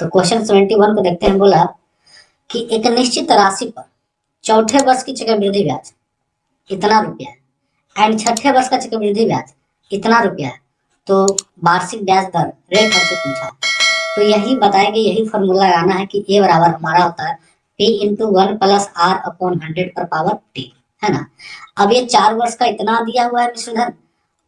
तो क्वेश्चन 71 को देखते हैं। बोला कि एक निश्चित राशि पर चौथे वर्ष की चक्रवृद्धि ब्याज इतना रुपया है एंड छठे वर्ष का चक्रवृद्धि ब्याज इतना रुपया है, तो वार्षिक ब्याज दर रेट हमसे पूछा। तो यही बताएंगे, यही फॉर्मूला लगाना है कि ए बराबर हमारा होता है P into 1 plus R upon 100 पर पावर T, है ना। अब ये 4 वर्ष का इतना दिया हुआ है मिश्रधन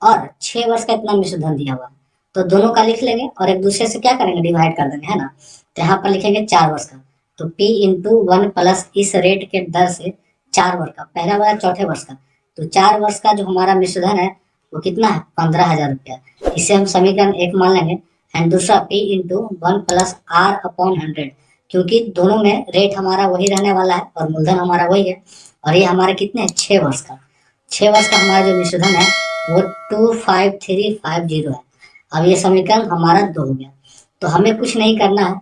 और 6 वर्ष का इतना मिश्रधन दिया हुआ है, तो दोनों का लिख लेंगे और एक दूसरे से क्या करेंगे, डिवाइड कर देंगे, है ना। तो यहाँ पर लिखेंगे 4 वर्ष का, तो P इंटू 1 प्लस इस रेट के दर से 4 वर्ष का, पहला वाला चौथे वर्ष का, तो 4 वर्ष का जो हमारा मिश्रधन है वो कितना है, 15,000 रुपया। इसे हम समीकरण 1 मान लेंगे एंड दूसरा P into 1 plus R upon 100, क्योंकि दोनों में रेट हमारा वही रहने वाला है और मूलधन हमारा वही है, और ये हमारे कितने 6 वर्ष का, 6 वर्ष का हमारा जो मिश्रधन है वो 25350 है। अब ये समीकरण हमारा 2 हो गया। तो हमें कुछ नहीं करना है,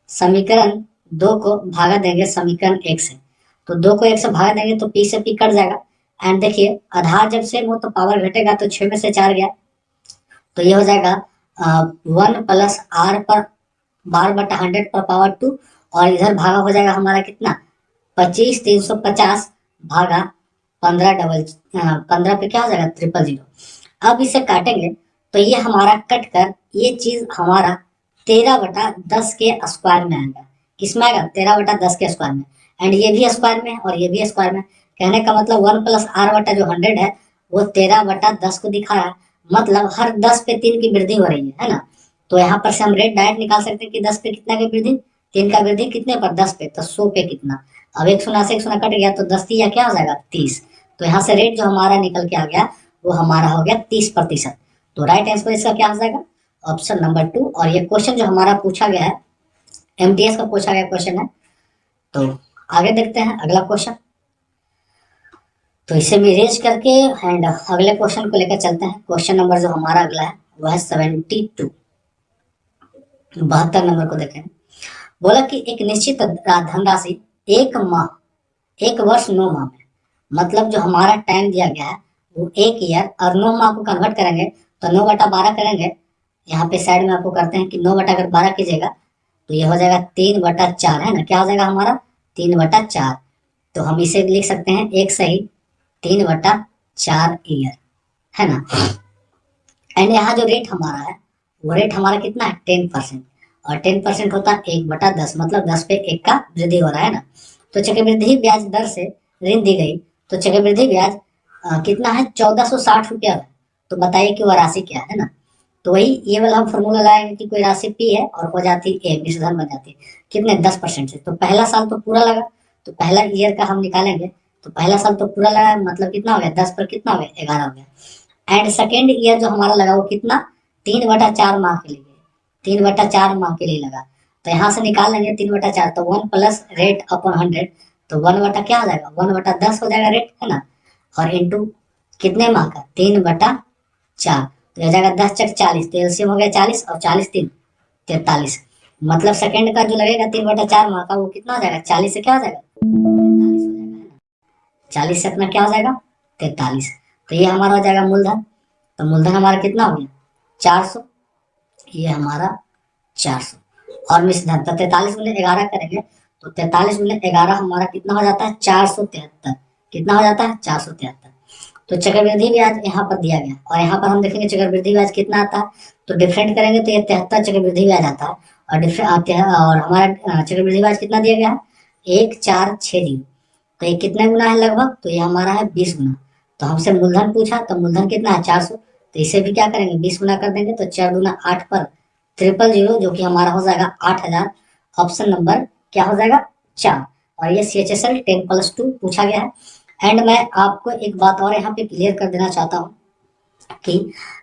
समीकरण 2 को भागा देंगे समीकरण 1 से, तो 2 को 1 से भागा देंगे तो P से P कट जाएगा एंड देखिए आधार जब सेम हो तो पावर घटेगा, तो 6 में से 4 गया, तो ये हो जाएगा 1 प्लस R पर 12/100 पर पावर 2, और इधर भागा हो जाएगा हमारा कितना 25 350 भागा 15 पे क्या हो जाएगा 000। अब इसे काटेंगे तो ये हमारा कट कर ये चीज हमारा 13/10 के स्क्वायर में आएगा। किसमें आएगा 13/10 के स्क्वायर में, एंड ये भी स्क्वायर में है और ये भी स्क्वायर में। कहने का मतलब 1 प्लस R बटा जो 100 है वो 13/10 को दिखा रहा है, मतलब हर 10 पे 3 की वृद्धि हो रही है ना। तो यहाँ पर से हम रेट डायरेक्ट निकाल सकते हैं कि 10 पे कितना की वृद्धि, 3 का वृद्धि कितने पर 10 पे, तो 100 पे कितना। अब 1 से 1 कट गया तो 10 या क्या हो जाएगा 30, तो यहाँ से रेट जो हमारा निकल के आ गया वो हमारा हो गया 30%। तो राइट आंसर इसका क्या हो जाएगा, ऑप्शन नंबर 2। और ये क्वेश्चन जो हमारा पूछा गया है MTS का पूछा गया क्वेश्चन है। तो आगे देखते हैं अगला क्वेश्चन, तो इसे भी रेज करके एंड अगले क्वेश्चन को लेकर चलते हैं। क्वेश्चन नंबर जो हमारा अगला है वह है 72 नंबर को देखें। बोला कि एक निश्चित धनराशि एक वर्ष 9 माह में, मतलब जो हमारा टाइम दिया गया है वो 1 ईयर और 9 माह को कन्वर्ट करेंगे तो 9/12 करेंगे। यहाँ पे साइड में आपको करते हैं कि 9/12 कीजिएगा तो ये हो जाएगा 3/4, है ना। क्या हो जाएगा हमारा 3/4, तो हम इसे लिख सकते हैं एक सही 3/4 ईयर, है ना। एंड यहाँ जो रेट हमारा है वो रेट हमारा कितना है 10%, और 10% होता है 1/10, मतलब 10 पे 1 का वृद्धि हो रहा है ना। तो चक्रवृद्धि ब्याज दर से ऋण दी गई, तो चक्रवृद्धि ब्याज कितना है 1460 रुपया है। तो बताइए कि वह राशि क्या है ना। तो वही ये वाला हम फॉर्मूला लगाएंगे कि कोई राशि P है और हो जाती है मिश्रधन बन जाती है कितने 10% से। तो पहला साल तो पूरा लगा, तो पहला ईयर का हम निकालेंगे, तो पहला साल तो पूरा लगा, मतलब कितना हो गया 10 पर कितना हो गया 11 हो गया। एंड सेकेंड ईयर जो हमारा लगा वो कितना 3/4 माह के लिए, 3/4 माह के लिए लगा। तो यहाँ से निकाल लेंगे 3/4, तो 1 प्लस रेट अपॉन 100, तो 1 बटा क्या हो जाएगा 1/10 हो जाएगा रेट, है ना। और इंटू कितने माह का 3/4, तो हो जाएगा 10 चक 40, तो एलसीएम हो गया 40 और 40 3 43, मतलब सेकंड का जो लगेगा 3/4 माह का वो कितना हो जाएगा 40 से क्या हो जाएगा 43 हो जाएगा, 40 से अपना क्या हो जाएगा 43। तो ये हमारा हो जाएगा मूलधन, तो मूलधन हमारा कितना हो गया 400, ये हमारा 400। और मिश्रधन तो 43 में 11 करेंगे तो 43 में 11 हमारा कितना हो जाता है 473, कितना हो जाता है 473। तो चक्रवृद्धि ब्याज यहाँ पर दिया गया और यहाँ पर हम देखेंगे चक्रवृद्धि ब्याज कितना आता है, तो डिफरेंट करेंगे तो ये 73 चक्रवृद्धि ब्याज आता है, और हमारा चक्रवृद्धि ब्याज कितना दिया गया है 1460, तो ये कितने गुना है लगभग, तो ये हमारा है 20 गुना। तो हमसे मूलधन पूछा तो मूलधन कितना है 400, तो इसे भी क्या करेंगे 20 गुना कर देंगे, तो 4 दूना 8 पर 000 जो कि हमारा हो जाएगा 8000। ऑप्शन नंबर क्या हो जाएगा 4। और ये CHSL 10+2 पूछा गया है। एंड मैं आपको एक बात और यहाँ पे क्लियर कर देना चाहता हूँ कि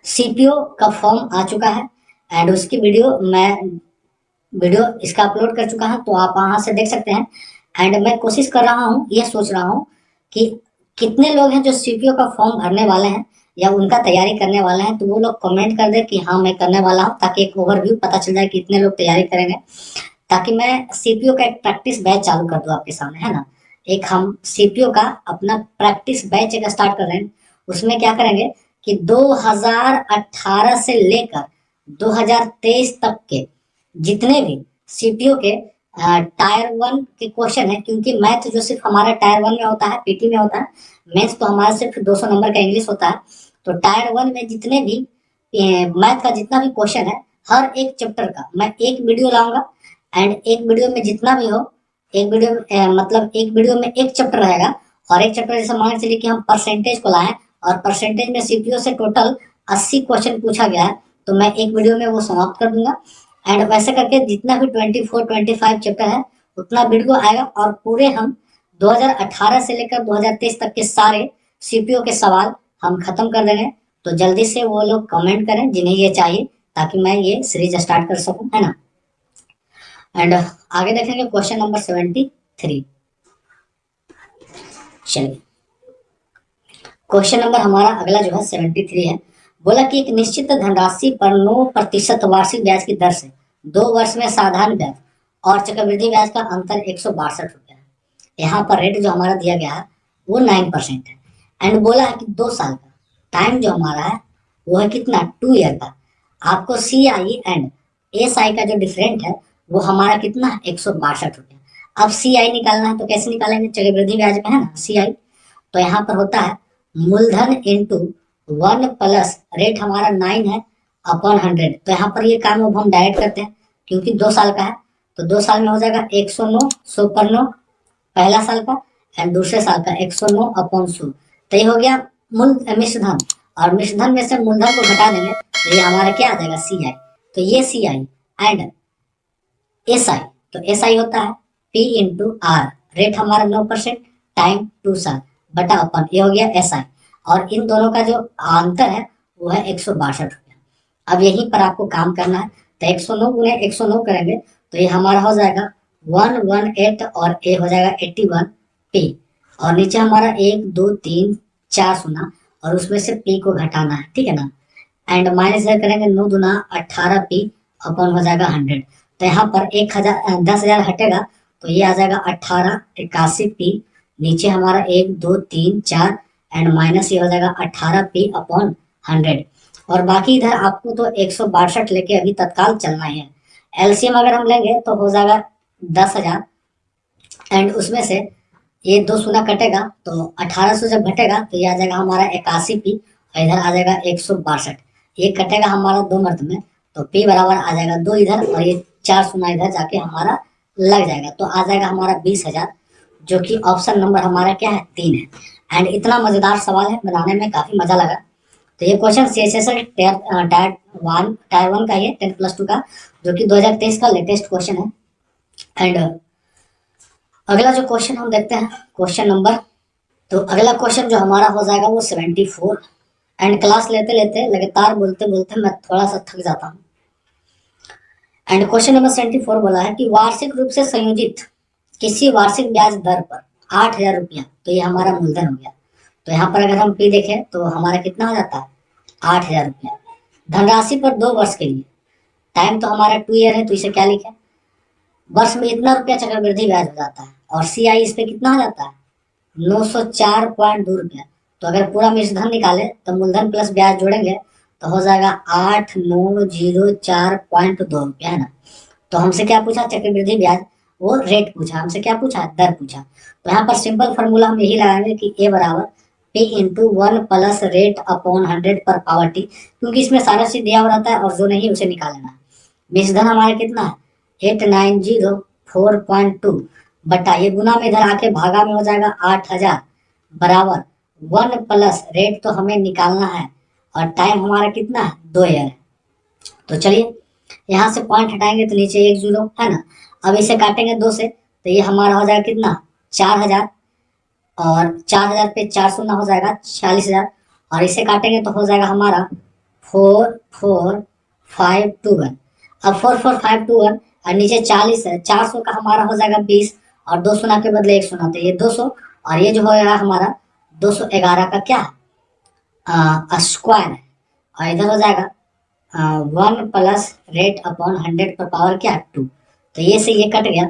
CPO का फॉर्म आ चुका है एंड उसकी वीडियो इसका अपलोड कर चुका है, तो आप वहां से देख सकते हैं। एंड मैं कोशिश कर रहा हूँ, ये सोच रहा हूँ कि कितने लोग हैं जो CPO का फॉर्म भरने वाले हैं या उनका तैयारी करने वाले हैं, तो वो लोग कमेंट कर दे कि हाँ मैं करने वाला हूँ, ताकि एक ओवरव्यू पता चल जाए कि कितने लोग तैयारी करेंगे, ताकि मैं CPO का एक प्रैक्टिस बैच चालू कर दूँ आपके सामने, है ना। एक हम CPO का अपना प्रैक्टिस बैच एक स्टार्ट कर रहे हैं। उसमें क्या करेंगे कि 2018 से लेकर 2023 तक के जितने भी सीपीयू के टायर 1 के क्वेश्चन है, क्योंकि मैथ जो सिर्फ हमारा टायर 1 में होता है, पीटी में होता है, मैथ्स तो हमारा सिर्फ 200 नंबर का इंग्लिश होता है। तो टायर 1 में जितने भी मैथ का जितना भी क्वेश्चन है, हर एक चैप्टर का मैं एक वीडियो लाऊंगा, एंड एक वीडियो में जितना भी हो, एक वीडियो मतलब एक वीडियो में एक चैप्टर रहेगा, और एक चैप्टर जैसे मान चलिए कि हम परसेंटेज को लाएं, और परसेंटेज में सीपीयू से टोटल 80 क्वेश्चन पूछा गया है, तो मैं एक वीडियो में वो समाप्त कर दूंगा। एंड वैसे करके जितना भी 24-25 चैप्टर है उतना वीडियो आएगा, और पूरे हम 2018 से लेकर 2023 तक के सारे सीपीयू के सवाल हम खत्म कर देंगे। तो जल्दी से वो लोग कमेंट करें जिन्हें ये चाहिए, ताकि मैं ये सीरीज स्टार्ट कर सकूं, है ना। एंड आगे देखेंगे क्वेश्चन नंबर 73। चलिए, क्वेश्चन नंबर हमारा अगला जो है 73 है। बोला कि एक निश्चित धनराशि पर 9% वार्षिक ब्याज की दर से 2 वर्ष में साधारण ब्याज और चक्रवृद्धि ब्याज का अंतर 162 रुपया है। यहाँ पर रेट जो हमारा दिया गया है वो 9% है, एंड बोला है कि 2 साल का टाइम जो हमारा है वो है कितना, 2 ईयर का। आपको सी आई एंड एस आई का जो डिफरेंट है वो हमारा कितना है, 162 रुपया। अब सी आई निकालना है तो कैसे निकालेंगे, चक्रवृद्धि ब्याज में है ना सी आई, तो यहाँ पर होता है मूलधन इंटू 1 प्लस रेट हमारा 9 है अपॉन 100। तो यहाँ पर ये काम अब हम डायरेक्ट करते हैं, क्योंकि 2 साल का है, तो 2 साल में हो जाएगा 109, 100 पर 9 पहला साल का, एंड दूसरे साल का 109 अपॉन 100। तो ये हो गया मूल मिश्रधन, और मिश्रधन में से मूलधन को घटा देंगे तो ये हमारा क्या आ जाएगा, सी आई। तो ये सी आई एंड एस आई, तो एस आई होता है पी इंटू आर, रेट हमारा 9% टाइम 2 साल बटा अपन, ये हो गया एस आई, और इन दोनों का जो अंतर है वो है 162 रुपया। अब यहीं पर आपको काम करना है, तो 109 गुने 109 करेंगे तो ये हमारा हो जाएगा 118, और ए हो जाएगा 81 पी, और नीचे हमारा 1 2 3 4 सुना, और उसमें से पी को घटाना है, ठीक है ना। एंड माइनस करेंगे 9 दूना 18 पी अपॉन हो जाएगा 100। तो यहाँ पर 10,000 हटेगा तो ये आ जाएगा 1881 पी, नीचे हमारा 1 2 3 4, एंड माइनस ये हो जाएगा 18 पी अपॉन 100, और बाकी इधर आपको तो 162 लेके अभी तत्काल चलना है। एलसीएम अगर हम लेंगे तो हो जाएगा 10,000, एंड उसमें से ये 2 शून्य कटेगा तो 1800 जब घटेगा तो ये आ जाएगा हमारा 81 पी, और इधर आ जाएगा 162, ये कटेगा हमारा 2 मर्द में, तो पी बराबर आ जाएगा 2 इधर, और ये 4 शून्य इधर जाके हमारा लग जाएगा, तो आ जाएगा हमारा 20,000, जो कि ऑप्शन नंबर हमारा क्या है, 3 है। एंड इतना मजेदार सवाल है, बनाने में काफी मजा लगा। तो ये क्वेश्चन सीएसएसएल टायर 1 का, ये 10+2 का, जो कि 2023 का लेटेस्ट क्वेश्चन है। एंड अगला जो क्वेश्चन हम देखते हैं क्वेश्चन नंबर, तो अगला क्वेश्चन जो हमारा हो जाएगा वो 74। एंड क्लास लेते लेते लगातार बोलते बोलते मैं थोड़ा सा थक जाता हूँ। एंड क्वेश्चन नंबर 74 बोला है कि वार्षिक रूप से संयोजित किसी वार्षिक ब्याज दर पर 8,000 रुपया, तो ये हमारा मूलधन हो गया। तो यहाँ पर अगर हम पी देखें तो हमारा कितना हो जाता है, 8,000 रुपया। धनराशि पर 2 वर्ष के लिए, टाइम तो हमारा 2 ईयर है, तो इसे क्या लिखे, वर्ष में इतना रुपया चक्रवृद्धि ब्याज हो जाता है, और सी आई इस पे कितना हो जाता है, 904.2 रुपया। तो अगर पूरा मिश्रधन निकाले तो मूलधन प्लस ब्याज जोड़ेंगे तो हो जाएगा 8,904.2 रुपया, है ना। तो हमसे क्या पूछा, चक्रवृद्धि ब्याज, वो रेट पूछा, हमसे क्या पूछा, दर पूछा। तो यहाँ पर सिंपल फॉर्मूला हम यही लगाएंगे कि ए बराबर P into 1 plus rate upon 100 पर पावर टी, क्योंकि इसमें सारा चीज दिया हुआ रहता है, और जो नहीं उसे निकाल लेना है। मिश्रधन हमारा कितना है, 8,904.2 बटा, ये गुना में इधर आके भागा में हो जाएगा 8,000 बराबर 1 प्लस रेट तो हमें निकालना है, और टाइम हमारा कितना है, 2 ईयर है। तो चलिए यहाँ से पॉइंट हटाएंगे तो नीचे 1 0 है ना। अब इसे काटेंगे 2 से तो ये हमारा हो जाएगा कितना, 4,000, और 4,000 पे 4 शून्य हो जाएगा 40,000, और इसे काटेंगे तो हो जाएगा हमारा 4,4,5,2,1। अब 4,4,5,2,1, और नीचे 40 है, 400 का हमारा हो जाएगा 20, और 2 शून्य के बदले 1 शून्य, तो ये 200, और ये जो होगा हमारा 211 का क्या स्क्वायर है, और इधर हो जाएगा 1 प्लस रेट अपॉन 100 पर पावर क्या, 2। तो ये से ये कट गया,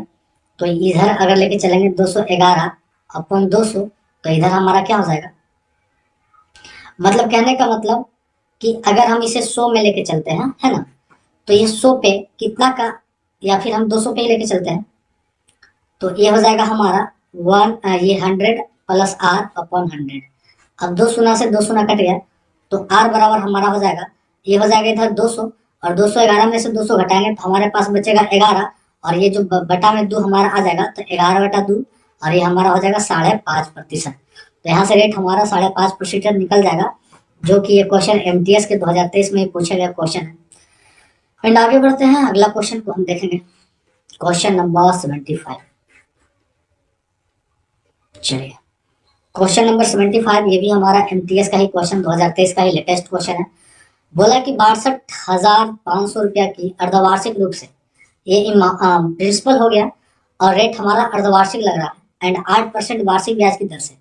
तो इधर अगर लेके चलेंगे 211 अपॉन 200, तो इधर हमारा क्या हो जाएगा, मतलब कहने का मतलब कि अगर हम इसे 100 में लेके चलते हैं, है ना, तो ये 100 पे कितना का या फिर हम 200 पे ही लेके चलते हैं, तो ये हो जाएगा हमारा ये 100 प्लस आर अपॉन 100। अब दो शून्य से दो शून्य कट गया, तो आर बराबर हमारा हो जाएगा, ये हो जाएगा इधर 200, और 211 में से 200 घटाएंगे तो हमारे पास बचेगा 11, और ये जो बटा में 2 हमारा आ जाएगा, तो 11/2, और ये हमारा हो जाएगा 5.5%। तो यहाँ से रेट हमारा 5.5% निकल जाएगा, जो कि ये क्वेश्चन एमटीएस के 2023 में पूछा गया क्वेश्चन है। एंड आगे बढ़ते हैं, अगला क्वेश्चन को हम देखेंगे, क्वेश्चन नंबर 75। चलिए, क्वेश्चन नंबर 75, ये भी हमारा एमटीएस का ही क्वेश्चन, 2023 का ही लेटेस्ट क्वेश्चन है। बोला कि 62,500 रुपया की अर्धवार्षिक रूप से, ये प्रिंसिपल हो गया, और रेट हमारा अर्धवार्षिक लग रहा है एंड 8% वार्षिक ब्याज की दर से।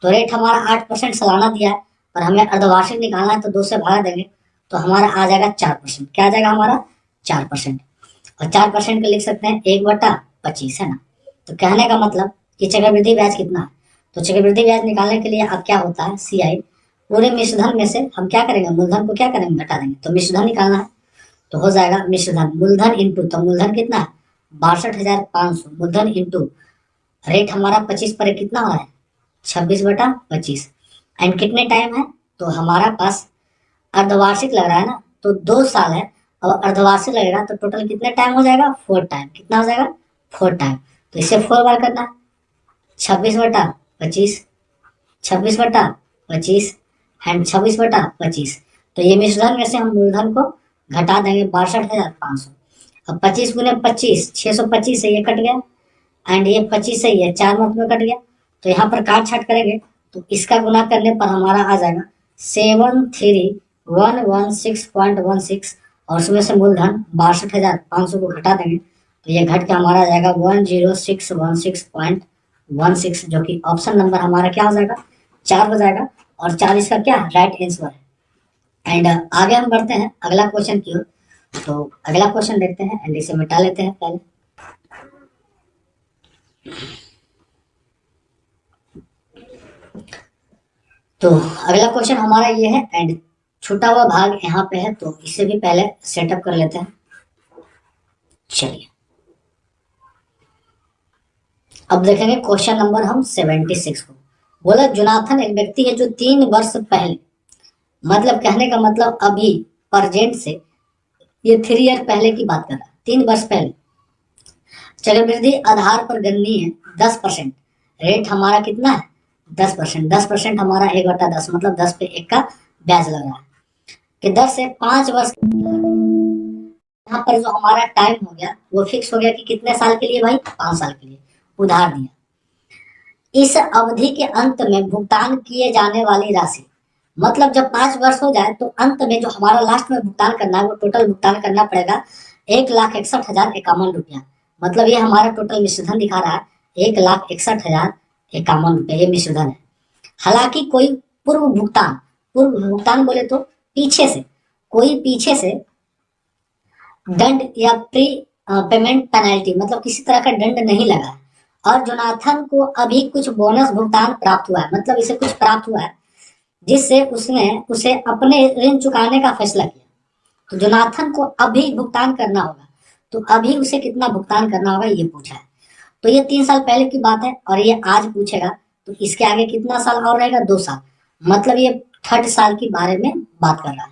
तो रेट हमारा 8% सालाना दिया है, और हमें अर्धवार्षिक निकालना है, तो 2 से भागा देंगे तो हमारा आ जाएगा 4%। क्या आ जाएगा हमारा 4%, और 4% को लिख सकते हैं 1/25, है ना। तो कहने का मतलब कि चक्रवृद्धि ब्याज कितना है, तो चक्रवृद्धि ब्याज निकालने के लिए अब क्या होता है, सीआई पूरे मिश्रधन में से हम क्या करेंगे, मूलधन को क्या करेंगे, घटा देंगे, तो मिश्रधन निकालना है, तो हो जाएगा मिश्रधन मूलधन इंटू, तो मूलधन कितना है 62,500, मूलधन इंटू रेट हमारा 25 पर कितना हो रहा है 26/25, एंड कितने टाइम है, तो हमारा पास अर्धवार्षिक लग रहा है ना, तो 2 साल है, और अर्धवार्षिक लगेगा तो टोटल कितने टाइम हो जाएगा 4 टाइम, कितना हो जाएगा 4 टाइम, तो इसे 4 बार करना है, 26/25, 26/25 एंड 26/25। तो ये मिश्रधन में से हम मूलधन को घटा देंगे 62,500। अब 25 गुने 25, 625 से ये कट गया, एंड ये 25 से ये 4 मंथ में कट गया, तो यहाँ पर काट छाट करेंगे तो इसका गुना करने पर हमारा आ जाएगा 73,116.16, और उसमें से मूलधन 62,500 को घटा देंगे तो ये घट के हमारा आ जाएगा 10616.16, जो कि ऑप्शन नंबर हमारा क्या हो जाएगा 4 हो जाएगा, और 4 इसका क्या राइट आंसर है। एंड आगे हम बढ़ते हैं अगला क्वेश्चन की ओर, तो अगला क्वेश्चन देखते हैं एंड इसे मिटा लेते हैं पहले। तो अगला क्वेश्चन हमारा ये है, एंड छूटा हुआ भाग यहाँ पे है, तो इसे भी पहले सेटअप कर लेते हैं। चलिए, अब देखेंगे क्वेश्चन नंबर हम 76 को। बोला जोनाथन एक व्यक्ति है जो 3 वर्ष पहले, मतलब कहने का मतलब अभी प्रेजेंट से ये 3 ईयर पहले की बात कर रहा है, 3 वर्ष पहले चक्रवृद्धि आधार पर गणनीय 10%, रेट हमारा कितना है 10%, 10% हमारा 1/10, मतलब 10 पे 1 का ब्याज लग रहा है, कि 10 से 5 वर्ष, यहाँ पर जो हमारा टाइम हो गया वो फिक्स हो गया कि कितने साल के लिए भाई 5 साल के लिए उधार दिया। इस अवधि के अंत में भुगतान किए जाने वाली राशि, मतलब जब 5 वर्ष हो जाए तो अंत में जो हमारा लास्ट में भुगतान करना है वो टोटल भुगतान करना पड़ेगा 1,61,051 रुपया, मतलब ये हमारा टोटल मिश्रधन दिखा रहा है 1,61,051 रुपया, ये मिश्रधन है। हालांकि कोई पूर्व भुगतान बोले तो पीछे से, कोई पीछे से दंड या प्री पेमेंट पेनल्टी, मतलब किसी तरह का दंड नहीं लगा है, और जोनाथन को अभी कुछ बोनस भुगतान प्राप्त हुआ है, मतलब इसे कुछ प्राप्त हुआ है जिससे उसने उसे अपने ऋण चुकाने का फैसला किया। तो जोनाथन को अभी भुगतान करना होगा, तो अभी उसे कितना भुगतान करना होगा ये पूछा है। तो ये 3 साल पहले की बात है, और ये आज पूछेगा तो इसके आगे कितना साल और रहेगा 2 साल, मतलब ये 3rd साल के बारे में बात कर रहा है।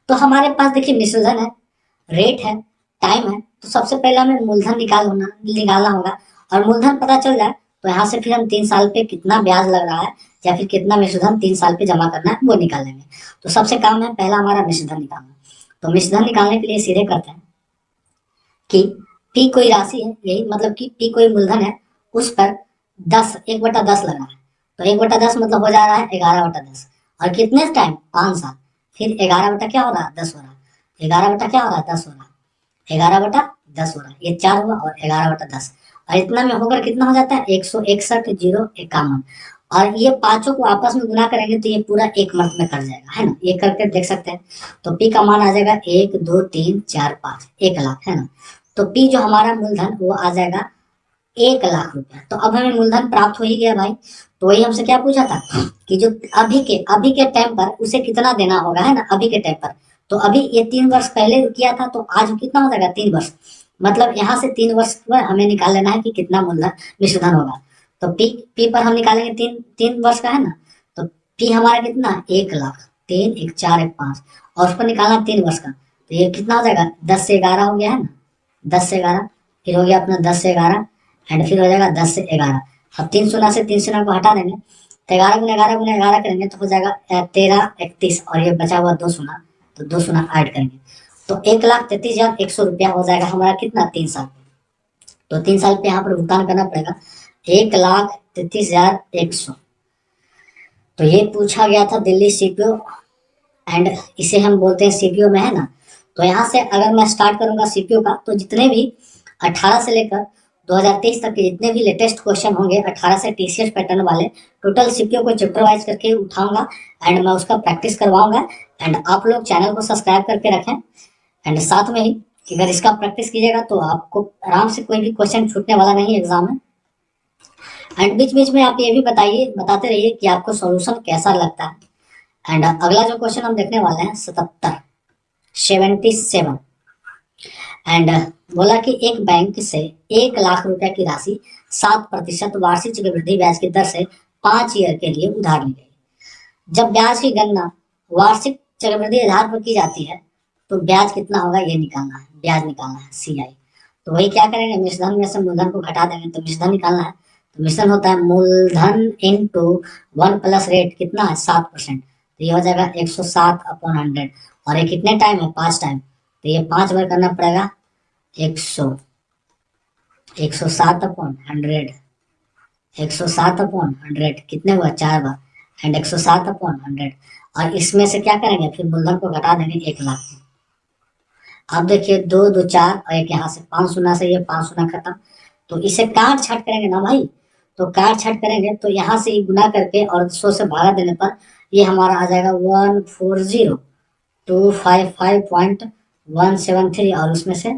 तो हमारे पास देखिए मिश्रधन है, रेट है, टाइम है, तो सबसे पहले हमें मूलधन निकालना होगा, और मूलधन पता चल जाए तो यहाँ से फिर हम 3 साल पे कितना ब्याज लग रहा है या फिर कितना मिश्रधन 3 साल पे जमा करना है वो निकाल लेंगे। तो सबसे काम है पहला हमारा मिश्रधन निकालना, तो मिश्रधन निकालने के लिए सीधे करते हैं कि पी कोई राशि है, यही मतलब कि पी कोई मूलधन है, उस पर 1/10 लगा है, तो 1/10 मतलब हो जा रहा है 11/10, और कितने टाइम 5 साल, फिर 11 बटा क्या हो रहा है 10 हो रहा है, 11 बटा क्या हो रहा है 10 हो रहा है, 11/10 हो रहा है, ये 4 हुआ और 11/10, और इतना में होकर कितना हो जाता है 161,051, और ये पांचों को आपस में गुना करेंगे तो ये पूरा 1 मंथ में कट जाएगा, है ना, ये करके देख सकते हैं। तो पी का मान आ जाएगा 1 2 3 4 5, 1 लाख, है ना। तो पी जो हमारा मूलधन वो आ जाएगा 1 लाख रुपया। तो अब हमें मूलधन प्राप्त हो ही गया भाई, तो वही हमसे क्या पूछा था कि जो अभी के टाइम पर उसे कितना देना होगा, है ना, अभी के टाइम पर। तो अभी ये 3 वर्ष पहले किया था, तो आज कितना हो जाएगा 3 वर्ष, मतलब यहाँ से 3 वर्ष पर हमें निकाल लेना है कि कितना मूलधन मिश्र धन होगा। तो पी पी पर हम निकालेंगे 3 वर्ष का है ना, तो पी हमारा कितना 1 लाख, 3 1 4 1 5, और उस पर निकालना 3 वर्ष का, तो ये कितना हो जाएगा 10 से 11 हो गया है ना, 10 से 11, फिर हो गया अपना 10 से 11, एंड फिर हो जाएगा 10 से 11। अब 3 शून्य को हटा देंगे, तो 11 गुना 11 गुना 11 करेंगे तो हो जाएगा 13 31, और ये बचा हुआ 2 शून्य, तो 2 शून्य ऐड करेंगे, तो 1,33,100 रुपया हो जाएगा हमारा कितना 3 साल। तो 3 साल पे यहाँ पर भुगतान करना पड़ेगा 1,33,100। तो ये पूछा गया था दिल्ली सीपीओ, एंड इसे हम बोलते हैं सीपीओ में है ना। तो यहाँ से अगर मैं स्टार्ट करूंगा सीपीओ का, तो जितने भी 18 से लेकर 2023 तक के जितने भी लेटेस्ट क्वेश्चन होंगे 18 से टीसीएस पैटर्न वाले, टोटल सीपीओ को चैप्टर वाइज करके उठाऊंगा, एंड मैं उसका प्रैक्टिस करवाऊंगा। एंड आप लोग चैनल को सब्सक्राइब करके रखें, एंड साथ में ही अगर इसका प्रैक्टिस कीजिएगा तो आपको आराम से कोई भी क्वेश्चन छूटने वाला नहीं एग्जाम में। एंड बीच बीच में आप ये भी बताते रहिए कि आपको सॉल्यूशन कैसा लगता है। एंड अगला जो क्वेश्चन हम देखने वाले हैं 77, एंड बोला कि एक बैंक से 1 लाख रुपए की राशि 7% वार्षिक चक्रवृद्धि ब्याज की दर से 5 ईयर के लिए उधार ली गई। जब ब्याज की गणना वार्षिक चक्रवृद्धि आधार पर की जाती है तो ब्याज कितना होगा ये निकालना है, ब्याज निकालना है CI। तो वही क्या करेंगे, मिश्रधन में से मूलधन को घटा देंगे, तो मिश्रधन निकालना है, तो मिश्रण होता है मूलधन इंटू 1 प्लस रेट कितना है 7%, तो ये हो जाएगा 107/100, और ये कितने टाइम है 5 टाइम, तो ये 5 बार करना पड़ेगा 107/100, 107/100 कितने हुआ 4 बार, एंड 107/100, और इसमें से क्या करेंगे फिर मूलधन को घटा देंगे 1 लाख। अब देखिए 2 2 4, और एक यहाँ से 5 शून्य से ये 5 शून्य खत्म, तो इसे काट छाट करेंगे ना भाई, तो काट छाट करेंगे तो यहाँ से गुना करके और 100 से भागा देने पर ये हमारा आ जाएगा 140,255.173, और उसमें से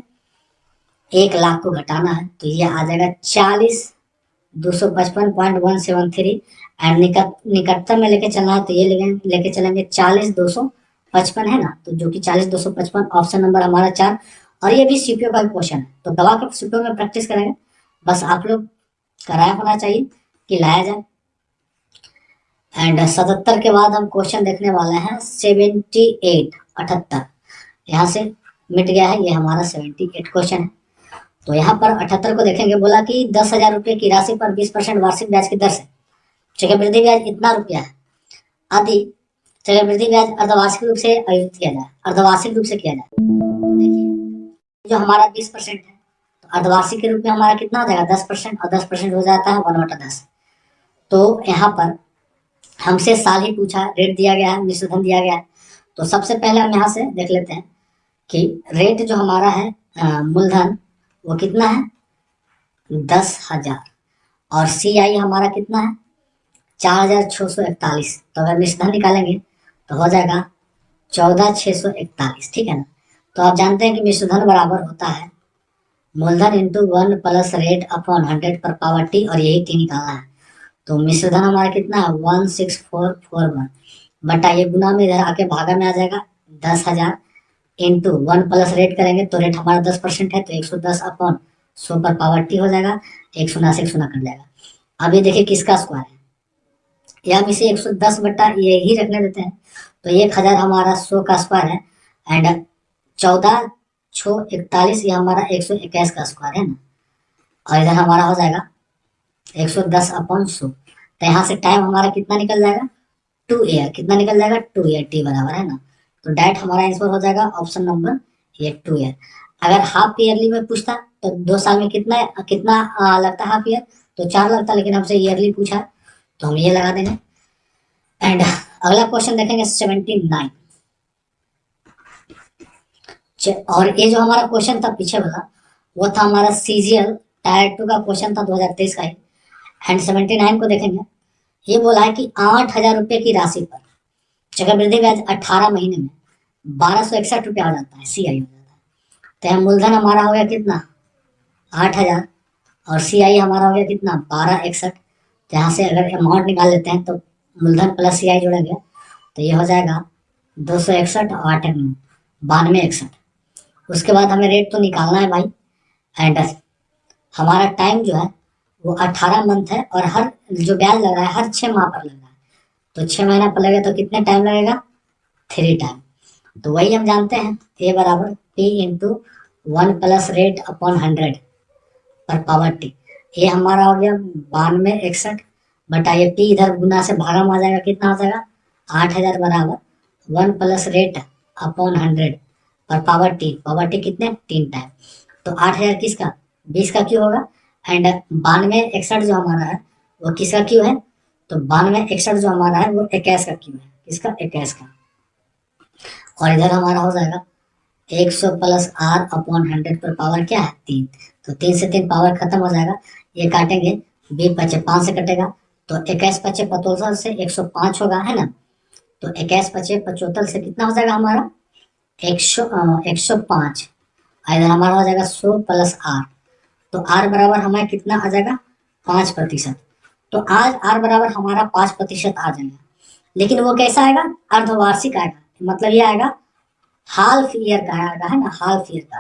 1 लाख को घटाना है तो ये आ जाएगा 40,255.173, एंड निकटतम में लेके चलना है तो ये लेके चलेंगे 40,255 है ना, तो जो कि 40,255 ऑप्शन नंबर हमारा 4। और ये भी सीपीओ का क्वेश्चन है, तो दवा के सीपीओ में प्रैक्टिस करेंगे, बस आप लोग कराया होना चाहिए कि लाया जाए। एंड 77 के बाद हम क्वेश्चन देखने वाले हैं 78, यहाँ से मिट गया है, ये हमारा 78 क्वेश्चन है। तो यहाँ पर 78 को देखेंगे, बोला कि 10,000 रुपये की राशि पर 20% वार्षिक ब्याज की दर से चक्रवृद्धि ब्याज इतना रुपया है, आदि चक्रवृद्धि ब्याज अर्धवार्षिक रूप से आयोजित किया जाए, अर्धवार्षिक रूप से किया जाए। तो देखिए जो हमारा 20% है, तो अर्धवार्षिक के रूप में हमारा कितना हो जाएगा 10%, और 10% हो जाता है 1/10। तो यहाँ पर हमसे साल ही पूछा, रेट दिया गया है, मिश्रधन दिया गया है, तो सबसे पहले हम यहाँ से देख लेते हैं कि रेट जो हमारा है मूलधन वो कितना है 10,000, और CI हमारा कितना है 4,641। तो अगर मिश्रधन निकालेंगे तो हो जाएगा 14,641, ठीक है ना। तो आप जानते हैं कि मिश्रधन बराबर होता है मूलधन इंटू 1 प्लस रेट अपॉन 100 पर पावर T, और यही T निकालना है। तो मिश्रधन हमारा कितना है 16441, बटा ये गुना में इधर आके भागा में आ जाएगा 10,000 इंटू 1 प्लस रेट करेंगे तो रेट हमारा 10% है, तो 110/100 पर पावर T हो जाएगा, 1 शून्य से 1 शून्य कट जाएगा। अब ये देखिए किसका स्क्वायर है, या हम इसे 110 बटा ये ही रखने देते हैं, तो 1,000 हमारा 100 का स्क्वायर है, एंड 14,641 ये हमारा 121 का स्क्वायर है ना, और इधर हमारा हो जाएगा 110/100। तो यहाँ से टाइम हमारा कितना निकल जाएगा 2 ईयर, कितना निकल जाएगा 2 ईयर, T बराबर है ना। तो डायरेक्ट हमारा आंसर हो जाएगा ऑप्शन नंबर ये 2 ईयर। अगर हाफ ईयरली में पूछता तो 2 साल में कितना कितना लगता है हाफ ईयर, तो 4 लगता, लेकिन हमसे ईयरली पूछा तो हम ये लगा देंगे। एंड अगला क्वेश्चन देखेंगे 79, और ये जो हमारा क्वेश्चन था पीछे वाला वो था हमारा CGL टायर 2 का क्वेश्चन था 2023 का ही। एंड 79 को देखेंगे, ये बोला है कि 8,000 रुपये की राशि पर चक्रवृद्धि ब्याज 18 महीने में 1,261 रुपया हो जाता है, CI हो जाता है। तो यहाँ मूलधन हमारा हो गया कितना 8,000, और CI हमारा हो गया कितना 1261। तो यहाँ से अगर अमाउंट निकाल लेते हैं तो मूलधन प्लस CI जोड़ेंगे तो ये हो जाएगा 261 और 8 92 61। उसके बाद हमें रेट तो निकालना है भाई, एंड हमारा टाइम जो है वो 18 मंथ है, और हर जो ब्याज लग रहा है हर 6 माह पर लग रहा है। तो 6 महीना पर लगेगा तो कितने टाइम लगेगा? 3 टाइम। तो वही हम जानते हैं, ए बराबर पी इंटू 1+रेट/100 पर पावर टी। ये हमारा हो गया 9261 बटा ये पी, इधर गुना से भागा में आ जाएगा, कितना हो जाएगा? 8000 बराबर 1+रेट/100 पर पावर टी। पावर टी कितने? 3 टाइम। तो 8000 किसका? 20 का क्यों होगा। एंड 9261 जो हमारा है वो किसका क्यों है? तो 9261 जो हमारा है वो 21 का क्यों है। किसका? 21 का। और इधर हमारा हो जाएगा 100 प्लस r/100 पर पावर क्या है? 3। तो 3 से 3 पावर खत्म हो जाएगा, ये काटेंगे, 20 बचे 5 से कटेगा, तो 21 बचे 75 से 105 होगा, है ना। तो 21 बचे 75 से कितना हो जाएगा हमारा? 105। इधर हमारा हो जाएगा 100 प्लस r। तो r बराबर हमारा कितना आ जाएगा? 5%। तो आज r बराबर हमारा 5% आ जाएगा, लेकिन वो कैसा आएगा? अर्धवार्षिक आएगा, मतलब ये आएगा हाफ ईयर का आएगा, है ना, हाफ ईयर का।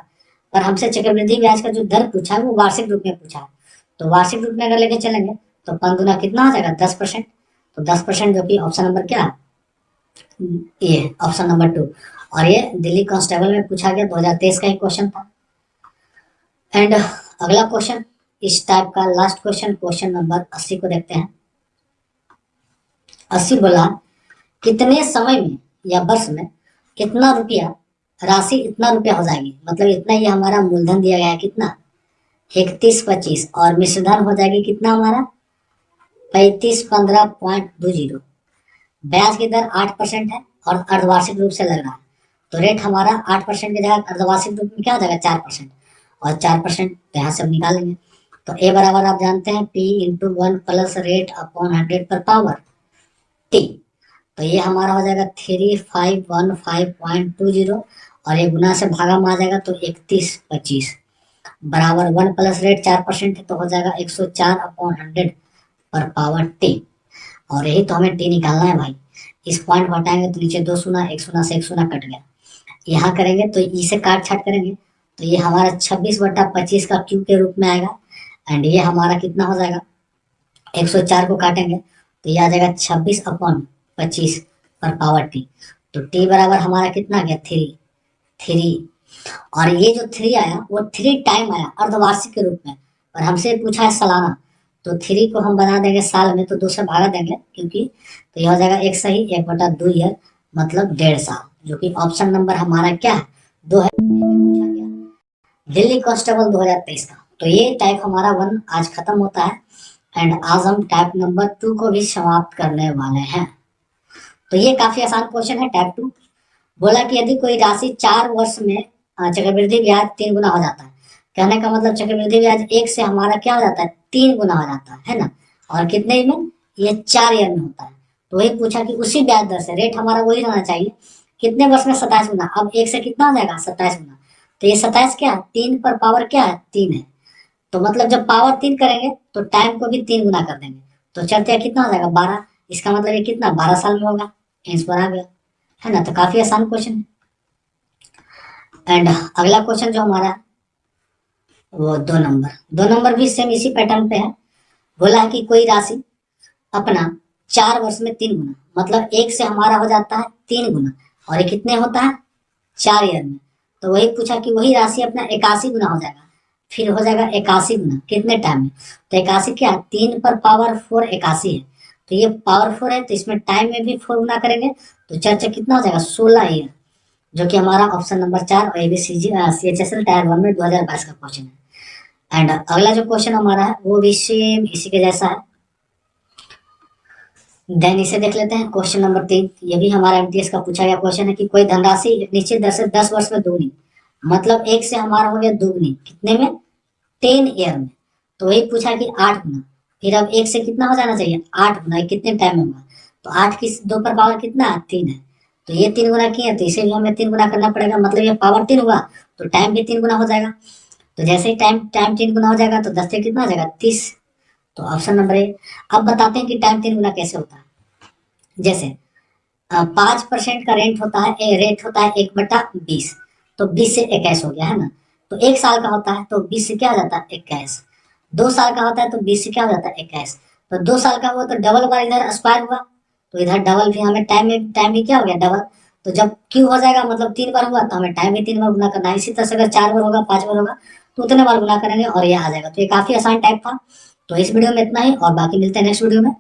पर हमसे चक्रवृद्धि ब्याज का जो दर पूछा है वो वार्षिक रूप में पूछा है। तो वार्षिक रूप में अगर लेके चलेंगे तो 5 गुना कितना हो जाएगा? 10%। तो 10%, जो कि ऑप्शन नंबर क्या है? ये ऑप्शन नंबर 2। और ये दिल्ली कांस्टेबल में पूछा गया, 2023 का ही क्वेश्चन था। एंड अगला क्वेश्चन इस टाइप का, लास्ट क्वेश्चन, क्वेश्चन नंबर 80 को देखते हैं। 80 बोला, कितने समय में या वर्ष में कितना रुपया राशि इतना रुपया हो जाएगी, मतलब इतना, ये हमारा मूलधन दिया गया है कितना? 3125, और मिश्रधन हो जाएगी कितना हमारा? 3515.20। ब्याज की दर 8% है और अर्धवार्षिक रूप से लग रहा है, तो रेट हमारा 8% की जगह अर्धवार्षिक रूप में क्या हो जाएगा? 4%। और 4% यहाँ से हम निकालेंगे, तो ए बराबर आप जानते हैं P इंटू 1+रेट/100 पर पावर टी। तो ये हमारा हो जाएगा 3515.20, और ये गुना से भागा में आ जाएगा, तो 3125 बराबर 1+रेट 4% है, तो हो जाएगा 104/100 पर पावर टी। और यही तो हमें टी निकालना है भाई। इस पॉइंट को हटाएंगे तो नीचे 2 शून्य, 1 शून्य से 1 शून्य कट गया। यहाँ करेंगे तो ई से काट छाट करेंगे, तो ये हमारा 26/25 का क्यूब के रूप में आएगा। एंड ये हमारा कितना हो जाएगा? 104 को काटेंगे तो ये आ जाएगा 26/25 पर पावर टी। तो टी बराबर हमारा कितना गया? 3। और ये जो 3 आया वो 3 टाइम आया अर्धवार्षिक के रूप में, और हमसे पूछा है सालाना, तो 3 को हम बना देंगे साल में, तो 2 से भागा देंगे, क्योंकि तो ये हो जाएगा 1 सही 1/2 ईयर, मतलब 1.5 साल, जो कि ऑप्शन नंबर हमारा क्या है? 2 है। पूछा गया दिल्ली कांस्टेबल 2023 का। तो ये टाइप हमारा 1 आज खत्म होता है, एंड आज हम टाइप नंबर 2 को भी समाप्त करने वाले हैं। तो ये काफी आसान क्वेश्चन है, टाइप 2। बोला कि यदि कोई राशि 4 वर्ष में चक्रवृद्धि ब्याज 3 गुना हो जाता है, कहने का मतलब चक्रवृद्धि ब्याज 1 से हमारा क्या हो जाता है? 3 गुना हो जाता है ना। और कितने में? ये 4 ईयर में होता है। तो वही पूछा कि उसी ब्याज दर से रेट हमारा वही रहना चाहिए, कितने वर्ष में? 27 गुना। अब 1 से कितना हो जाएगा? 27 गुना। तो ये 27 क्या है? 3 पर पावर क्या है? 3 है। तो मतलब जब पावर 3 करेंगे तो टाइम को भी 3 गुना कर देंगे, तो चलते कितना हो जाएगा? 12। इसका मतलब ये कितना? 12 साल में होगा। आंसर आ गया, है ना। तो काफी आसान क्वेश्चन है। एंड अगला क्वेश्चन जो हमारा वो 2 नंबर भी सेम इसी पैटर्न पे है। बोला है कि कोई राशि अपना 4 वर्ष में 3 गुना, मतलब 1 से हमारा हो जाता है 3 गुना, और ये कितने होता है? 4 ईयर में। तो वही पूछा कि वही राशि अपना 81 गुना हो जाएगा, फिर हो जाएगा 81 गुना कितने टाइम में? तो 81 क्या है? 3 पर पावर 4 81 है, तो ये पावर 4 है, तो इसमें टाइम में भी 4 गुना करेंगे, तो चर्चा कितना हो जाएगा? 16 ईयर, जो कि हमारा ऑप्शन नंबर 4 और एबीसीजी CHSL टायर 1 में 2022 का क्वेश्चन है। एंड अगला जो क्वेश्चन हमारा है वो भी सेम इसी के जैसा है। देन इसे देख लेते हैं, क्वेश्चन नंबर 3। ये भी हमारा एमटीएस का पूछा गया क्वेश्चन है कि कोई धनराशि निश्चित दर से 10 वर्ष में दोगुनी, मतलब 1 से हमारा हो गया दोगुनी, कितने में? 10 ईयर में। तो वही पूछा कि 8 गुना, फिर अब 1 से कितना हो जाना चाहिए? 8 गुना, कितने टाइम में होगा? तो 8 की 2 पर पावर कितना है? 3 है, तो ये 3 गुना किए, तो इसे भी हमें 3 गुना करना पड़ेगा, मतलब ये पावर 3 हुआ, तो टाइम भी 3 गुना हो जाएगा। तो जैसे ही टाइम टाइम 3 गुना हो जाएगा तो 10 से कितना हो जाएगा? 30। तो ऑप्शन नंबर ए। अब बताते हैं कि टाइम 3 गुना कैसे होता है। जैसे 5% का रेट होता है 1/20, तो 20 से 21 हो गया, है ना। तो 1 साल का होता है तो 20 से क्या हो जाता है 21। 2 साल का होता है तो 20 से क्या हो जाता है 21। तो 2 साल का हुआ तो डबल बार इधर स्क्वायर हुआ, तो इधर डबल भी हमें टाइम भी क्या हो गया डबल। तो जब क्यू हो जाएगा मतलब 3 बार हुआ तो हमें टाइम भी 3 बार गुना करना है। इसी तरह से अगर 4 बार होगा 5 बार होगा तो उतने बार गुना करेंगे और ये आ जाएगा। तो ये काफी आसान टाइप था। तो इस वीडियो में इतना ही, और बाकी मिलते हैं नेक्स्ट वीडियो में।